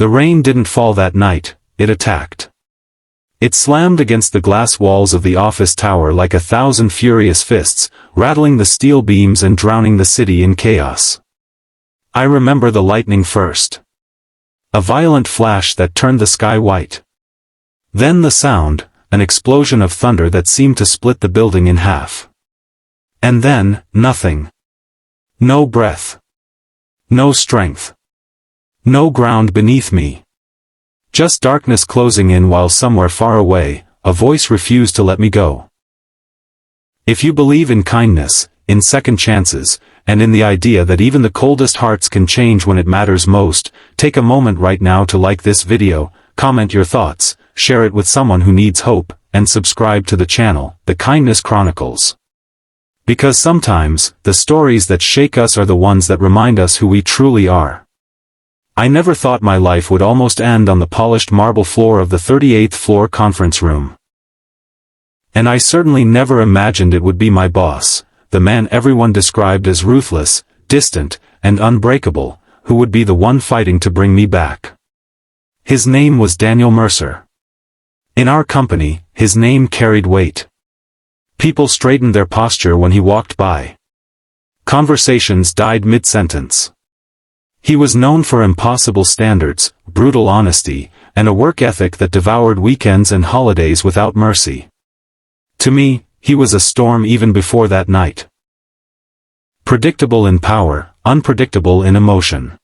The rain didn't fall that night, it attacked. It slammed against the glass walls of the office tower like 1,000 furious fists, rattling the steel beams and drowning the city in chaos. I remember the lightning first. A violent flash that turned the sky white. Then the sound, an explosion of thunder that seemed to split the building in half. And then, nothing. No breath. No strength. No ground beneath me. Just darkness closing in while somewhere far away, a voice refused to let me go. If you believe in kindness, in second chances, and in the idea that even the coldest hearts can change when it matters most, take a moment right now to like this video, comment your thoughts, share it with someone who needs hope, and subscribe to the channel, The Kindness Chronicles. Because sometimes, the stories that shake us are the ones that remind us who we truly are. I never thought my life would almost end on the polished marble floor of the 38th floor conference room. And I certainly never imagined it would be my boss, the man everyone described as ruthless, distant, and unbreakable, who would be the one fighting to bring me back. His name was Daniel Mercer. In our company, his name carried weight. People straightened their posture when he walked by. Conversations died mid-sentence. He was known for impossible standards, brutal honesty, and a work ethic that devoured weekends and holidays without mercy. To me, he was a storm even before that night. Predictable in power, unpredictable in emotion.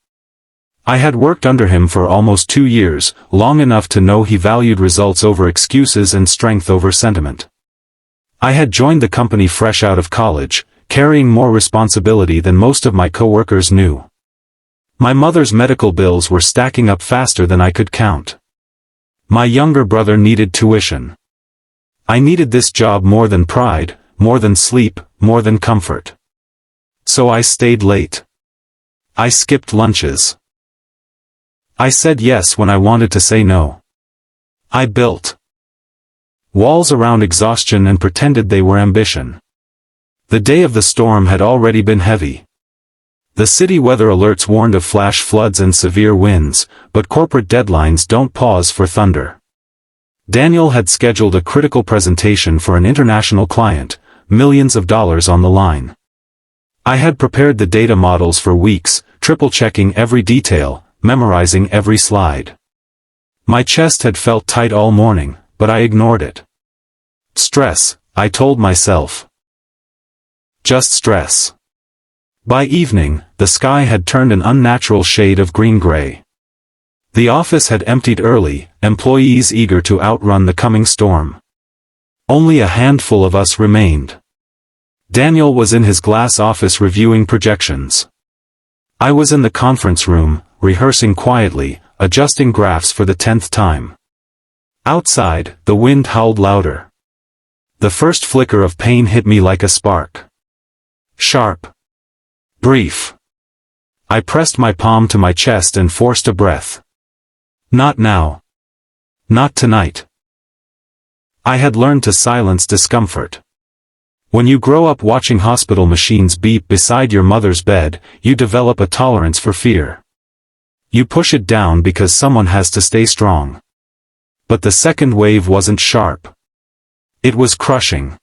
I had worked under him for almost 2 years, long enough to know he valued results over excuses and strength over sentiment. I had joined the company fresh out of college, carrying more responsibility than most of my coworkers knew. My mother's medical bills were stacking up faster than I could count. My younger brother needed tuition. I needed this job more than pride, more than sleep, more than comfort. So I stayed late. I skipped lunches. I said yes when I wanted to say no. I built walls around exhaustion and pretended they were ambition. The day of the storm had already been heavy. The city weather alerts warned of flash floods and severe winds, but corporate deadlines don't pause for thunder. Daniel had scheduled a critical presentation for an international client, millions of dollars on the line. I had prepared the data models for weeks, triple-checking every detail, memorizing every slide. My chest had felt tight all morning, but I ignored it. Stress, I told myself. Just stress. By evening, the sky had turned an unnatural shade of green-gray. The office had emptied early, employees eager to outrun the coming storm. Only a handful of us remained. Daniel was in his glass office reviewing projections. I was in the conference room, rehearsing quietly, adjusting graphs for the 10th time. Outside, the wind howled louder. The first flicker of pain hit me like a spark. Sharp. Brief. I pressed my palm to my chest and forced a breath. Not now. Not tonight. I had learned to silence discomfort. When you grow up watching hospital machines beep beside your mother's bed, you develop a tolerance for fear. You push it down because someone has to stay strong. But the second wave wasn't sharp. It was crushing.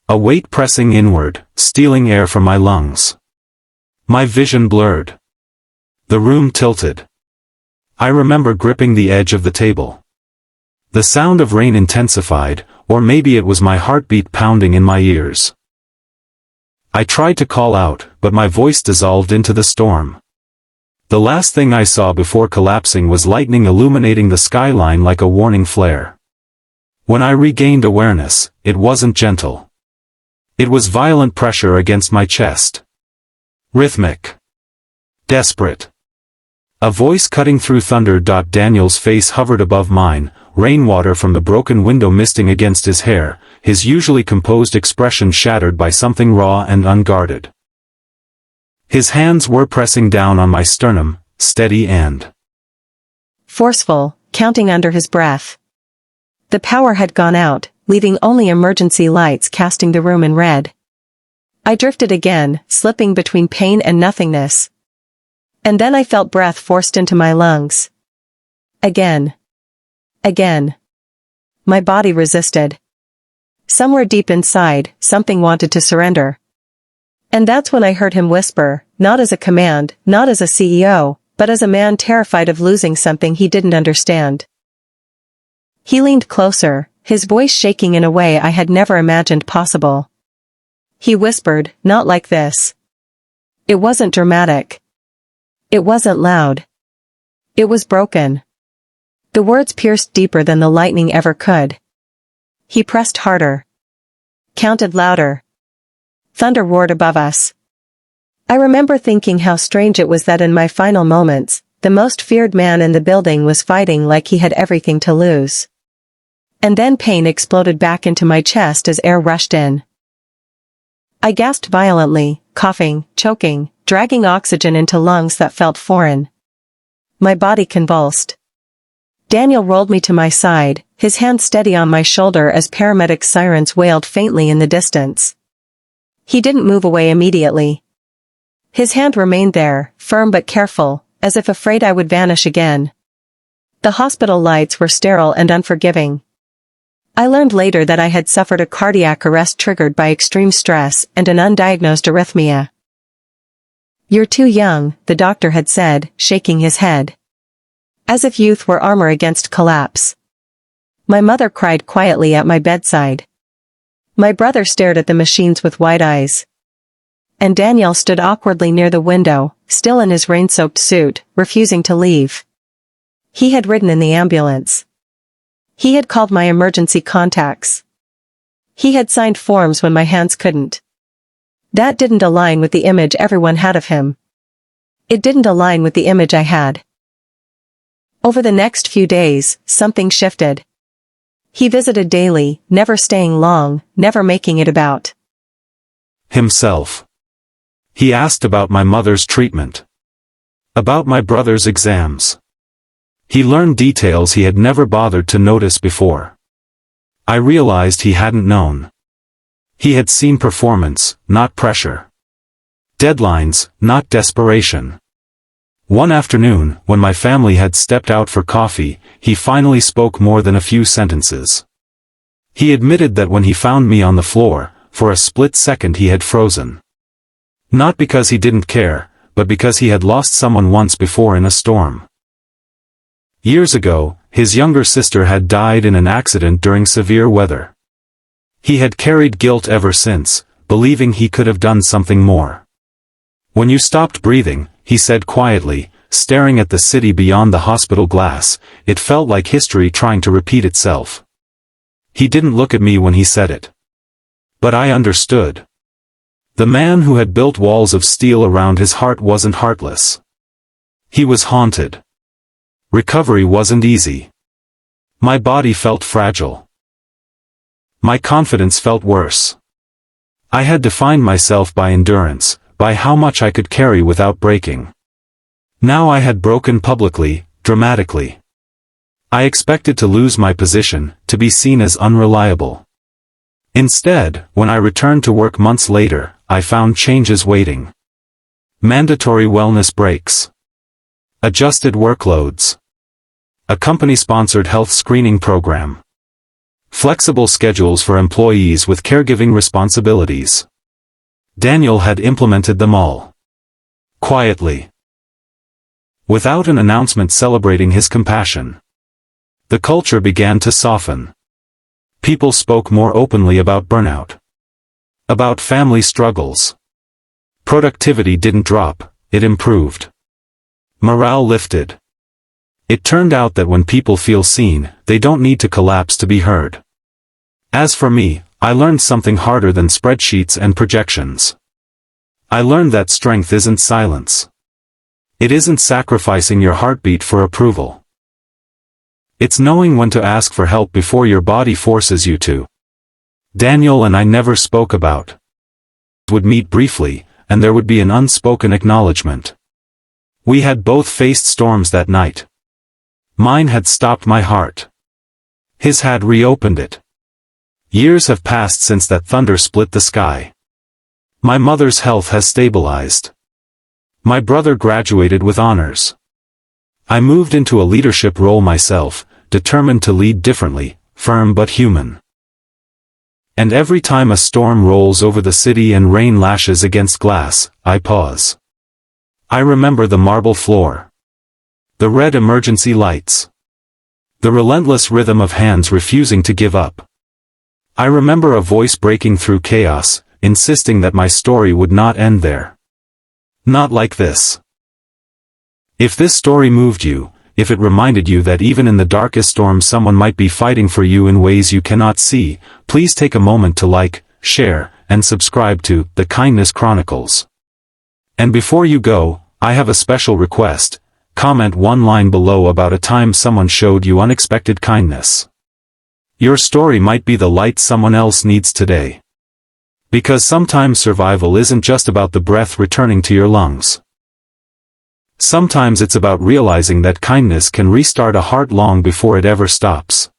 A weight pressing inward, stealing air from my lungs. My vision blurred. The room tilted. I remember gripping the edge of the table. The sound of rain intensified, or maybe it was my heartbeat pounding in my ears. I tried to call out, but my voice dissolved into the storm. The last thing I saw before collapsing was lightning illuminating the skyline like a warning flare. When I regained awareness, it wasn't gentle. It was violent pressure against my chest. Rhythmic. Desperate. A voice cutting through thunder. Daniel's face hovered above mine, rainwater from the broken window misting against his hair, his usually composed expression shattered by something raw and unguarded. His hands were pressing down on my sternum, steady and forceful, counting under his breath. The power had gone out, leaving only emergency lights casting the room in red. I drifted again, slipping between pain and nothingness. And then I felt breath forced into my lungs. Again. Again. My body resisted. Somewhere deep inside, something wanted to surrender. And that's when I heard him whisper, not as a command, not as a CEO, but as a man terrified of losing something he didn't understand. He leaned closer, his voice shaking in a way I had never imagined possible. He whispered, not like this. It wasn't dramatic. It wasn't loud. It was broken. The words pierced deeper than the lightning ever could. He pressed harder. Counted louder. Thunder roared above us. I remember thinking how strange it was that in my final moments, the most feared man in the building was fighting like he had everything to lose. And then pain exploded back into my chest as air rushed in. I gasped violently, coughing, choking, dragging oxygen into lungs that felt foreign. My body convulsed. Daniel rolled me to my side, his hand steady on my shoulder as paramedic sirens wailed faintly in the distance. He didn't move away immediately. His hand remained there, firm but careful, as if afraid I would vanish again. The hospital lights were sterile and unforgiving. I learned later that I had suffered a cardiac arrest triggered by extreme stress and an undiagnosed arrhythmia. "You're too young," the doctor had said, shaking his head. As if youth were armor against collapse. My mother cried quietly at my bedside. My brother stared at the machines with wide eyes. And Daniel stood awkwardly near the window, still in his rain-soaked suit, refusing to leave. He had ridden in the ambulance. He had called my emergency contacts. He had signed forms when my hands couldn't. That didn't align with the image everyone had of him. It didn't align with the image I had. Over the next few days, something shifted. He visited daily, never staying long, never making it about himself. He asked about my mother's treatment. About my brother's exams. He learned details he had never bothered to notice before. I realized he hadn't known. He had seen performance, not pressure. Deadlines, not desperation. One afternoon, when my family had stepped out for coffee, he finally spoke more than a few sentences. He admitted that when he found me on the floor, for a split second he had frozen. Not because he didn't care, but because he had lost someone once before in a storm. Years ago, his younger sister had died in an accident during severe weather. He had carried guilt ever since, believing he could have done something more. "When you stopped breathing," he said quietly, staring at the city beyond the hospital glass, "it felt like history trying to repeat itself." He didn't look at me when he said it. But I understood. The man who had built walls of steel around his heart wasn't heartless. He was haunted. Recovery wasn't easy. My body felt fragile. My confidence felt worse. I had defined myself by endurance, by how much I could carry without breaking. Now I had broken publicly, dramatically. I expected to lose my position, to be seen as unreliable. Instead, when I returned to work months later, I found changes waiting. Mandatory wellness breaks. Adjusted workloads. A company-sponsored health screening program. Flexible schedules for employees with caregiving responsibilities. Daniel had implemented them all. Quietly. Without an announcement celebrating his compassion. The culture began to soften. People spoke more openly about burnout. About family struggles. Productivity didn't drop, it improved. Morale lifted. It turned out that when people feel seen, they don't need to collapse to be heard. As for me, I learned something harder than spreadsheets and projections. I learned that strength isn't silence. It isn't sacrificing your heartbeat for approval. It's knowing when to ask for help before your body forces you to. Daniel and I never spoke about. Would meet briefly, and there would be an unspoken acknowledgement. We had both faced storms that night. Mine had stopped my heart. His had reopened it. Years have passed since that thunder split the sky. My mother's health has stabilized. My brother graduated with honors. I moved into a leadership role myself, determined to lead differently, firm but human. And every time a storm rolls over the city and rain lashes against glass, I pause. I remember the marble floor. The red emergency lights. The relentless rhythm of hands refusing to give up. I remember a voice breaking through chaos, insisting that my story would not end there. Not like this. If this story moved you, if it reminded you that even in the darkest storm someone might be fighting for you in ways you cannot see, please take a moment to like, share, and subscribe to The Kindness Chronicles. And before you go, I have a special request. Comment one line below about a time someone showed you unexpected kindness. Your story might be the light someone else needs today. Because sometimes survival isn't just about the breath returning to your lungs. Sometimes it's about realizing that kindness can restart a heart long before it ever stops.